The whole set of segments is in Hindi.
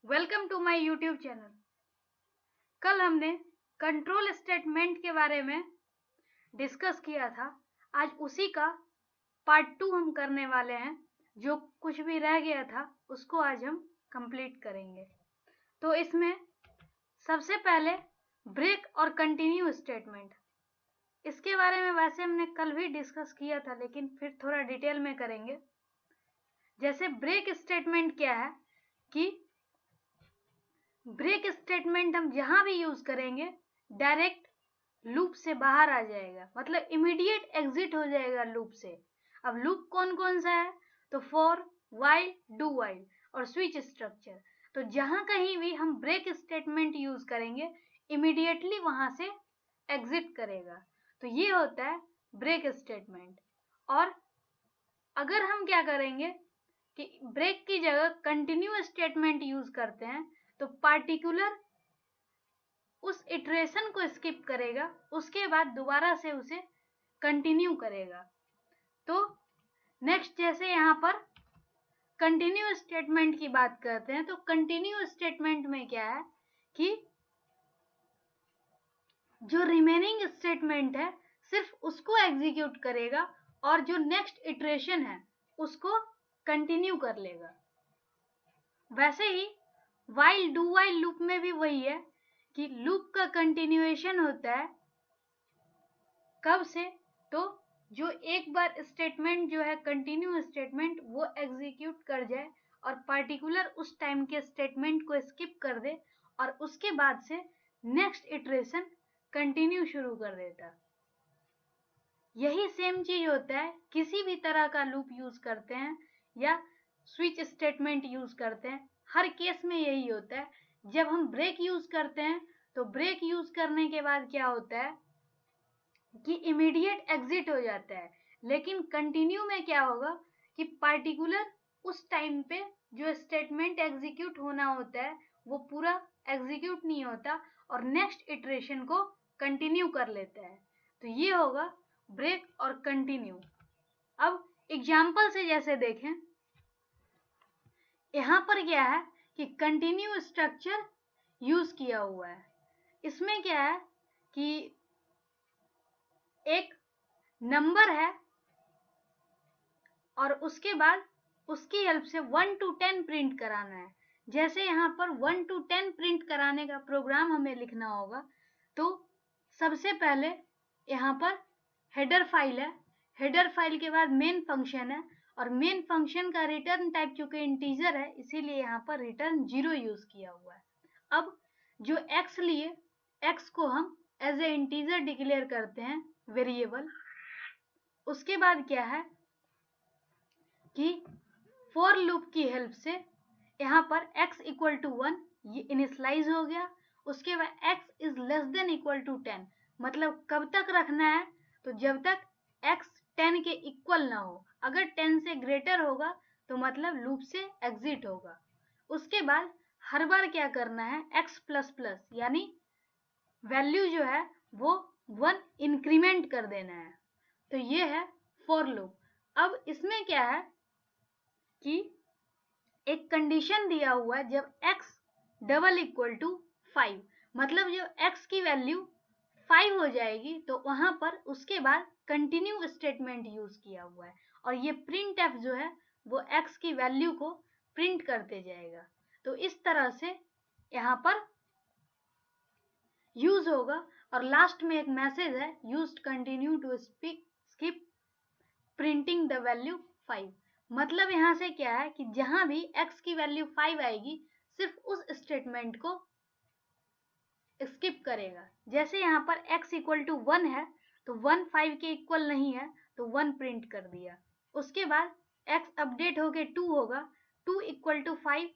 Welcome to my YouTube channel. कल हमने कंट्रोल स्टेटमेंट के बारे में डिस्कस किया था। आज उसी का पार्ट 2 हम करने वाले हैं। जो कुछ भी रह गया था उसको आज हम कंप्लीट करेंगे। तो इसमें सबसे पहले ब्रेक और कंटिन्यू स्टेटमेंट, इसके बारे में वैसे हमने कल भी डिस्कस किया था, लेकिन फिर थोड़ा डिटेल में करेंगे। जैसे ब्रेक स्टेटमेंट क्या है कि ब्रेक स्टेटमेंट हम जहां भी यूज करेंगे डायरेक्ट लूप से बाहर आ जाएगा, मतलब इमीडिएट एग्जिट हो जाएगा लूप से। अब लूप कौन कौन सा है? तो फॉर, व्हाइल, डू व्हाइल और स्विच स्ट्रक्चर। तो जहां कहीं भी हम ब्रेक स्टेटमेंट यूज करेंगे इमीडिएटली वहां से एग्जिट करेगा। तो ये होता है ब्रेक स्टेटमेंट। और अगर हम क्या करेंगे कि ब्रेक की जगह कंटिन्यू स्टेटमेंट यूज करते हैं तो पार्टिकुलर उस इटरेशन को स्किप करेगा, उसके बाद दोबारा से उसे कंटिन्यू करेगा। तो नेक्स्ट जैसे यहाँ पर कंटिन्यू स्टेटमेंट की बात करते हैं, तो कंटिन्यू स्टेटमेंट में क्या है कि जो रिमेनिंग स्टेटमेंट है सिर्फ उसको एग्जीक्यूट करेगा और जो नेक्स्ट इटरेशन है उसको कंटिन्यू कर लेगा। वैसे ही व्हाइल डू व्हाइल लूप में भी वही है कि लूप का कंटिन्यूएशन होता है कब से? तो जो एक बार स्टेटमेंट जो है कंटिन्यू स्टेटमेंट वो एग्जीक्यूट कर जाए और पर्टिकुलर उस टाइम के स्टेटमेंट को स्किप कर दे और उसके बाद से नेक्स्ट इटरेशन कंटिन्यू शुरू कर देता। यही सेम चीज होता है किसी भी तरह का लूप यूज करते हैं या स्विच स्टेटमेंट यूज करते हैं, हर केस में यही होता है। जब हम ब्रेक यूज करते हैं तो ब्रेक यूज करने के बाद क्या होता है कि इमीडिएट एग्जिट हो जाता है, लेकिन कंटिन्यू में क्या होगा कि पार्टिकुलर उस टाइम पे जो स्टेटमेंट एग्जीक्यूट होना होता है वो पूरा एग्जीक्यूट नहीं होता और नेक्स्ट इटरेशन को कंटिन्यू कर लेता है। तो ये होगा ब्रेक और कंटिन्यू। अब एग्जाम्पल से जैसे देखें, यहाँ पर क्या है कि कंटिन्यू स्ट्रक्चर यूज किया हुआ है। इसमें क्या है कि एक नंबर है और उसके बाद उसकी हेल्प से 1 to 10 प्रिंट कराना है। जैसे यहाँ पर 1 to 10 प्रिंट कराने का प्रोग्राम हमें लिखना होगा, तो सबसे पहले यहाँ पर हेडर फाइल है, हेडर फाइल के बाद मेन फंक्शन है और मेन फंक्शन का रिटर्न टाइप चूंकि इंटीजर है इसीलिए यहाँ पर रिटर्न 0 यूज किया हुआ है। अब जो x लिए, x को हम एज ए इंटीजर डिक्लेयर करते हैं वेरिएबल। उसके बाद क्या है कि फॉर लूप की हेल्प से यहाँ पर x इक्वल टू 1 ये इनिशलाइज हो गया। उसके बाद x is less than equal to 10, मतलब कब तक रखना है? तो जब तक x 10 के इक्वल ना हो। अगर 10 से ग्रेटर होगा तो मतलब लूप से एग्जिट होगा। उसके बाद हर बार क्या करना है, x प्लस प्लस यानी वैल्यू जो है वो 1 इंक्रीमेंट कर देना है। तो ये है फॉर लूप। अब इसमें क्या है कि एक कंडीशन दिया हुआ है, जब x डबल इक्वल टू 5, मतलब जब x की वैल्यू 5 हो जाएगी तो वहां पर उसके बाद कंटिन्यू स्टेटमेंट यूज किया हुआ है और ये प्रिंट एफ जो है वो x की वैल्यू को प्रिंट करते जाएगा। तो इस तरह से यहाँ पर यूज होगा और लास्ट में एक मैसेज है, used continue to skip printing the value 5। मतलब यहाँ से क्या है कि जहां भी x की वैल्यू 5 आएगी सिर्फ उस स्टेटमेंट को स्किप करेगा। जैसे यहाँ पर x इक्वल टू 1 है तो 1 5 के इक्वल नहीं है तो 1 प्रिंट कर दिया। उसके बाद x अपडेट होके 2 होगा, 2 इक्वल टू 5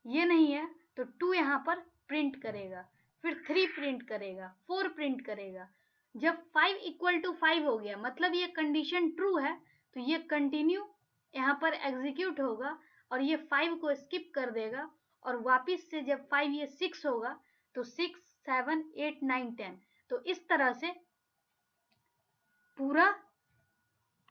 ये नहीं है तो 2 यहाँ पर प्रिंट करेगा, फिर 3 प्रिंट करेगा, 4 प्रिंट करेगा। जब 5 इक्वल टू 5 हो गया मतलब ये कंडीशन ट्रू है तो ये कंटिन्यू यहाँ पर एग्जीक्यूट होगा और ये 5 को स्किप कर देगा और वापस से जब 5 ये 6 होगा तो 6 7 8 9 10। तो इस तरह से पूरा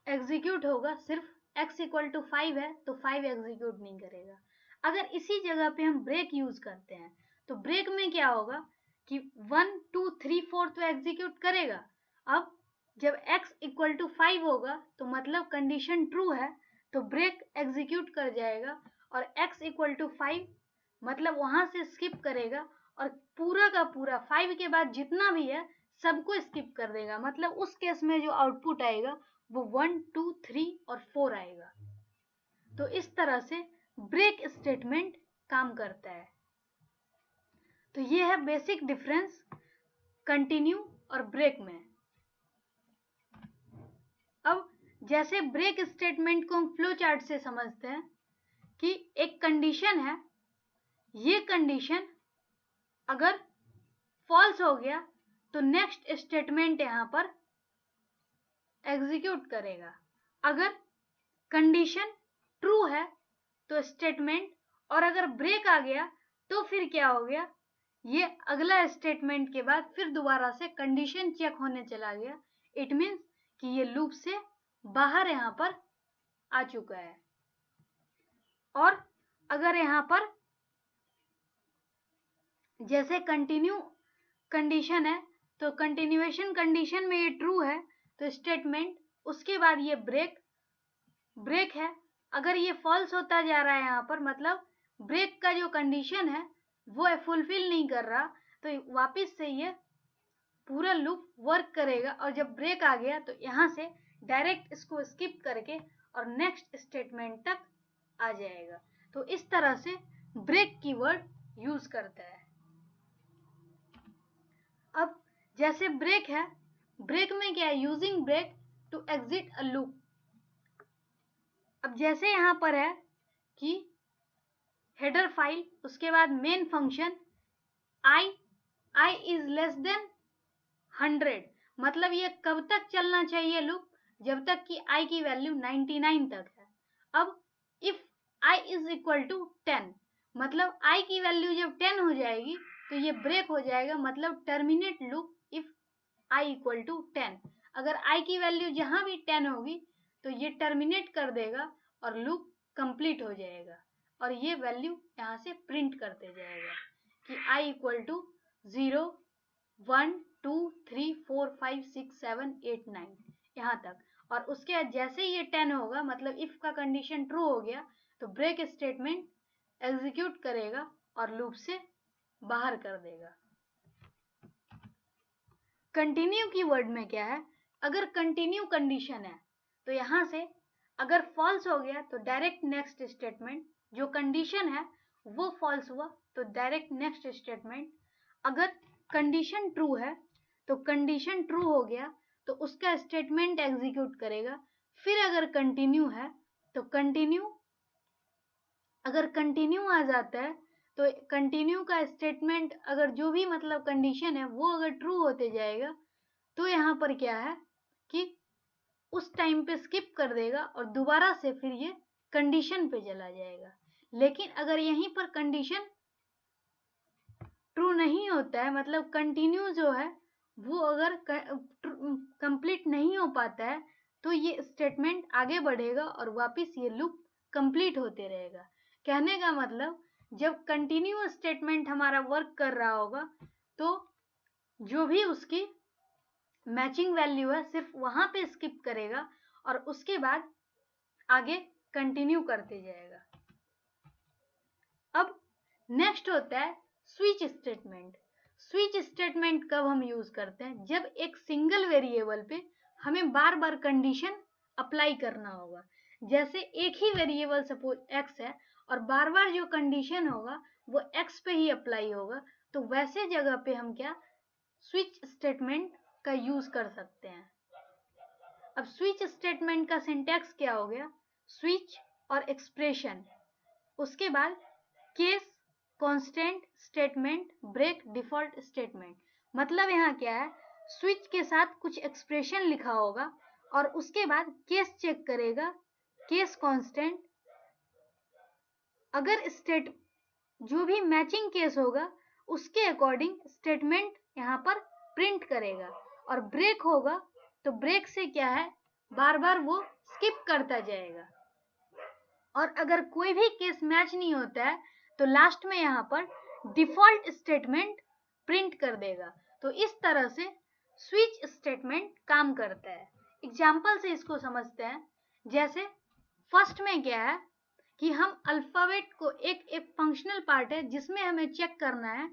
एग्जीक्यूट होगा। सिर्फ x इक्वल टू 5 है तो 5 एग्जीक्यूट नहीं करेगा। अगर इसी जगह पे हम ब्रेक यूज करते हैं तो ब्रेक में क्या होगा कि 1 2 3 4 तो एग्जीक्यूट करेगा। अब जब x इक्वल टू 5 होगा तो मतलब कंडीशन ट्रू है तो ब्रेक एग्जीक्यूट कर जाएगा और x इक्वल टू 5 मतलब वहां से स्किप करेगा और पूरा का पूरा 5 के बाद जितना भी है सबको स्किप कर देगा। मतलब उस केस में जो आउटपुट आएगा वो 1 2 3 और 4 आएगा। तो इस तरह से ब्रेक स्टेटमेंट काम करता है। तो ये है बेसिक डिफरेंस कंटिन्यू और ब्रेक में। अब जैसे ब्रेक स्टेटमेंट को हम फ्लो चार्ट से समझते हैं कि एक कंडीशन है, ये कंडीशन अगर फॉल्स हो गया तो नेक्स्ट स्टेटमेंट यहां पर एग्जीक्यूट करेगा। अगर कंडीशन ट्रू है तो स्टेटमेंट, और अगर ब्रेक आ गया तो फिर क्या हो गया, ये अगला स्टेटमेंट के बाद फिर दोबारा से कंडीशन चेक होने चला गया। इट मीन्स कि ये लूप से बाहर यहां पर आ चुका है। और अगर यहां पर जैसे कंटिन्यू कंडीशन है तो कंटिन्यूएशन कंडीशन में ये ट्रू है तो स्टेटमेंट, उसके बाद ये ब्रेक है। अगर ये फॉल्स होता जा रहा है यहाँ पर मतलब ब्रेक का जो कंडीशन है वो फुलफिल नहीं कर रहा तो वापस से ये पूरा लूप वर्क करेगा और जब ब्रेक आ गया तो यहाँ से डायरेक्ट इसको स्किप करके और नेक्स्ट स्टेटमेंट तक आ जाएगा। तो इस तरह से ब्रेक कीवर्ड यूज करता है। अब जैसे ब्रेक है, ब्रेक में क्या है, using break to exit a loop. अब जैसे यहां पर है कि हेडर फाइल, उसके बाद main function i is less then 100, मतलब ये कब तक चलना चाहिए लूप, जब तक कि i की वैल्यू 99 तक है। अब if i is equal to 10, मतलब i की वैल्यू जब 10 हो जाएगी तो ये ब्रेक हो जाएगा, मतलब terminate loop if i equal to 10। अगर i की वैल्यू जहां भी 10 होगी तो ये टर्मिनेट कर देगा और लूप कंप्लीट हो जाएगा और ये वैल्यू यहाँ से प्रिंट करते जाएगा कि i इक्वल टू 0 1 2 3 4 5 6 7 8 9 यहाँ तक। और उसके बाद जैसे ये 10 होगा मतलब इफ का कंडीशन ट्रू हो गया तो ब्रेक स्टेटमेंट एग्जीक्यूट करेगा और लूप से बाहर कर देगा। कंटिन्यू की वर्ड में क्या है, अगर कंटिन्यू कंडीशन है तो यहाँ से अगर फॉल्स हो गया तो डायरेक्ट नेक्स्ट स्टेटमेंट, जो कंडीशन है वो फॉल्स हुआ तो डायरेक्ट नेक्स्ट स्टेटमेंट। अगर कंडीशन ट्रू है तो कंडीशन ट्रू हो गया तो उसका स्टेटमेंट एग्जीक्यूट करेगा। फिर अगर कंटिन्यू है तो कंटिन्यू, अगर कंटिन्यू आ जाता है तो कंटिन्यू का स्टेटमेंट अगर जो भी मतलब कंडीशन है वो अगर ट्रू होते जाएगा तो यहाँ पर क्या है कि उस टाइम पे स्किप कर देगा और दोबारा से फिर ये कंडीशन पे चला जाएगा। लेकिन अगर यहीं पर कंडीशन ट्रू नहीं होता है, मतलब कंटिन्यू जो है वो अगर कंप्लीट नहीं हो पाता है तो ये स्टेटमेंट आगे बढ़ेगा और वापस ये लूप कंप्लीट होते रहेगा। कहने का मतलब जब कंटिन्यू स्टेटमेंट हमारा वर्क कर रहा होगा तो जो भी उसकी मैचिंग वैल्यू है सिर्फ वहां पे स्किप करेगा और उसके बाद आगे कंटिन्यू करते जाएगा। अब नेक्स्ट होता है स्विच स्टेटमेंट। स्विच स्टेटमेंट कब हम यूज करते हैं, जब एक सिंगल वेरिएबल पे हमें बार बार कंडीशन अप्लाई करना होगा। जैसे एक ही वेरिएबल सपोज x है और बार बार जो कंडीशन होगा वो x पे ही अप्लाई होगा, तो वैसे जगह पे हम क्या स्विच स्टेटमेंट का यूज कर सकते हैं। अब स्विच स्टेटमेंट का सिंटैक्स क्या हो गया, स्विच और एक्सप्रेशन, उसके बाद case, constant, statement, break, default statement. मतलब यहाँ क्या है, स्विच के साथ कुछ एक्सप्रेशन लिखा होगा और उसके बाद केस चेक करेगा, केस कांस्टेंट, अगर स्टेट जो भी मैचिंग केस होगा उसके अकॉर्डिंग स्टेटमेंट यहाँ पर प्रिंट करेगा। और ब्रेक होगा तो ब्रेक से क्या है, बार बार वो स्किप करता जाएगा। और अगर कोई भी केस मैच नहीं होता है तो लास्ट में यहाँ पर डिफॉल्ट स्टेटमेंट प्रिंट कर देगा। तो इस तरह से स्विच स्टेटमेंट काम करता है। एग्जाम्पल से इसको समझते हैं। जैसे फर्स्ट में क्या है कि हम अल्फाबेट को एक फंक्शनल पार्ट है जिसमें हमें चेक करना है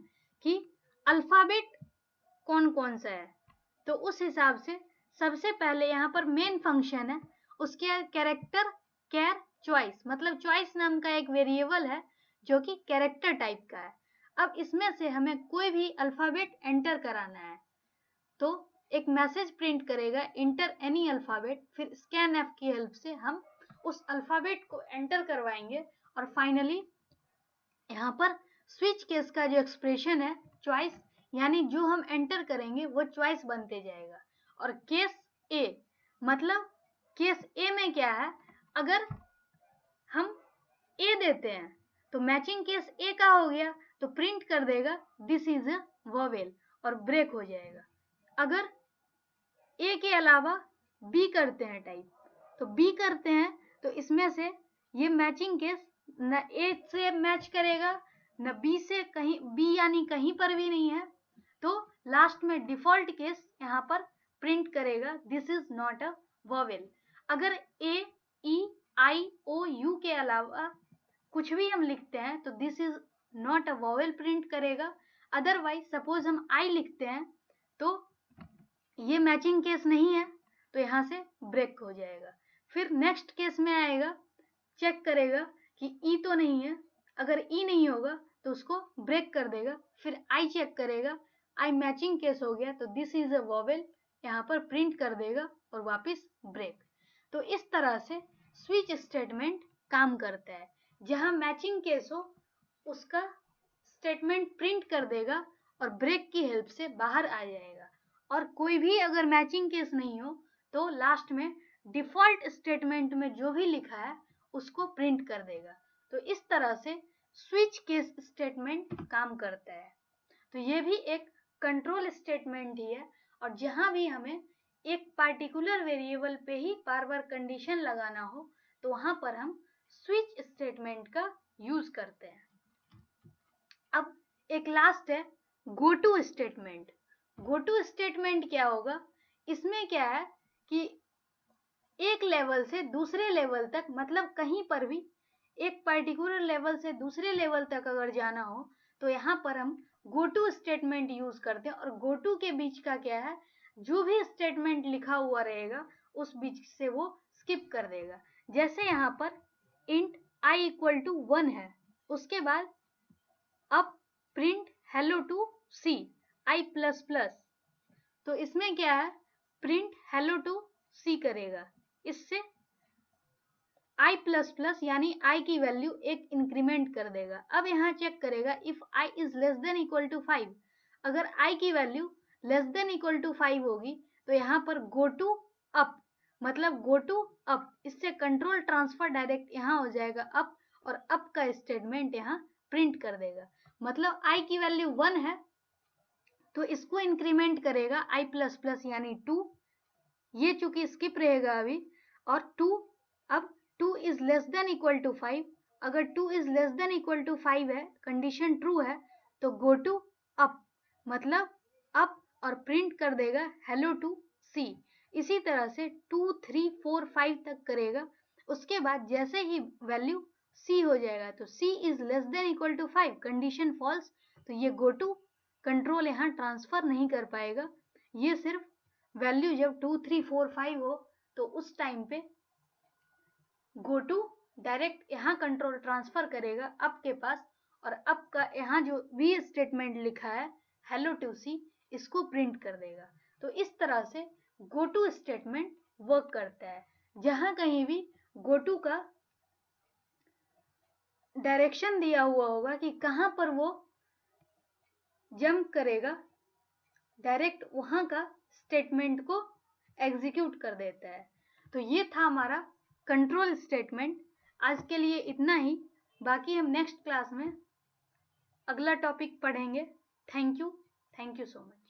कि अल्फाबेट कौन कौन सा है। तो उस हिसाब से सबसे पहले यहाँ पर मेन फंक्शन है, उसके कैरेक्टर कैर चॉइस, मतलब चॉइस नाम का एक वेरिएबल है जो कि कैरेक्टर टाइप का है। अब इसमें से हमें कोई भी अल्फाबेट एंटर कराना है तो एक मैसेज प्रिंट करेगा इंटर एनी अल्फाबेट, फिर स्कैन एफ की हेल्प से हम उस अल्फाबेट को एंटर करवाएंगे और फाइनली यहाँ पर स्विच केस का जो एक्सप्रेशन है चॉइस, यानी जो हम एंटर करेंगे वो चॉइस बनते जाएगा। और केस ए, मतलब केस ए में क्या है, अगर हम ए देते हैं तो मैचिंग केस ए का हो गया तो प्रिंट कर देगा दिस इज अ वोवेल और ब्रेक हो जाएगा। अगर ए के अलावा बी करते हैं टाइप, तो बी करते हैं तो इसमें से ये मैचिंग केस न ए से मैच करेगा न बी से, कहीं बी यानी कहीं पर भी नहीं है, तो लास्ट में डिफॉल्ट केस यहाँ पर प्रिंट करेगा this is not a vowel. अगर ए ई आई ओ यू के अलावा कुछ भी हम लिखते हैं तो this is not a vowel print करेगा। अदरवाइज सपोज हम आई लिखते हैं तो ये मैचिंग केस नहीं है तो यहाँ से ब्रेक हो जाएगा। फिर नेक्स्ट केस में आएगा, चेक करेगा कि ई तो नहीं है, अगर ई नहीं होगा तो उसको ब्रेक कर देगा। फिर आई चेक करेगा, आई मैचिंग केस हो गया तो दिस इज अ वोवेल, यहाँ पर प्रिंट कर देगा और वापस ब्रेक। तो इस तरह से स्विच स्टेटमेंट काम करता है। जहाँ मैचिंग केस हो उसका स्टेटमेंट प्रिंट कर देगा और ब्रेक की हेल्प से बाहर आ जाएगा। और कोई भी अगर मैचिंग केस नहीं हो तो लास्ट में डिफॉल्ट स्टेटमेंट में जो भी लिखा है उसको प्रिंट कर देगा। तो इस तरह से स्विच केस स्टेटमेंट काम करता है। तो ये भी एक कंट्रोल स्टेटमेंट ही है, और जहां भी हमें एक पार्टिकुलर वेरिएबल पे ही बार बार कंडीशन लगाना हो तो वहां पर हम स्विच स्टेटमेंट का यूज करते हैं। अब एक लास्ट है go to statement. Go to statement क्या होगा, इसमें क्या है कि एक लेवल से दूसरे लेवल तक, मतलब कहीं पर भी एक पर्टिकुलर लेवल से दूसरे लेवल तक अगर जाना हो तो यहाँ पर हम गो टू स्टेटमेंट यूज करते हैं। और गो टू के बीच का क्या है, जो भी स्टेटमेंट लिखा हुआ रहेगा उस बीच से वो स्किप कर देगा। जैसे यहाँ पर इंट आई इक्वल टू 1 है, उसके बाद अब print hello to see i plus plus, तो इसमें क्या है प्रिंट हेलो टू सी करेगा। इससे आई प्लस प्लस यानी आई की वैल्यू एक इंक्रीमेंट कर देगा। अब यहाँ चेक करेगा if i is less than equal to 5, अगर आई की value less than equal to 5 होगी तो यहाँ पर गो टू अप, मतलब गो टू अप, इससे कंट्रोल ट्रांसफर डायरेक्ट यहाँ हो जाएगा अप, और अप का स्टेटमेंट यहाँ प्रिंट कर देगा। मतलब आई की वैल्यू 1 है तो इसको इंक्रीमेंट करेगा आई प्लस प्लस यानी 2, ये चूंकि स्किप रहेगा अभी, और 2, अब 2 is less than equal to 5, अगर 2 is less than equal to 5 है, कंडीशन ट्रू है, तो गो टू अप, मतलब अप, और प्रिंट कर देगा हेलो टू सी। इसी तरह से 2 3 4 5 तक करेगा। उसके बाद जैसे ही वैल्यू सी हो जाएगा तो C is less than equal to 5, condition false, तो ये गो टू कंट्रोल यहाँ ट्रांसफर नहीं कर पाएगा। ये सिर्फ वैल्यू जब 2 3 4 5 हो तो उस टाइम पे गो टू डायरेक्ट यहाँ कंट्रोल ट्रांसफर करेगा अप के पास, और अप का यहाँ जो भी स्टेटमेंट लिखा है हेलो टू सी, इसको प्रिंट कर देगा। तो इस तरह से गो टू स्टेटमेंट वर्क करता है। जहाँ कहीं भी गो टू का डायरेक्शन दिया हुआ होगा कि कहाँ पर वो जंप करेगा, डायरेक्ट वहाँ का स्टेटमेंट को एग्जीक्यूट कर देता है। तो ये था हमारा कंट्रोल स्टेटमेंट। आज के लिए इतना ही, बाकी हम नेक्स्ट क्लास में अगला टॉपिक पढ़ेंगे। Thank you so much.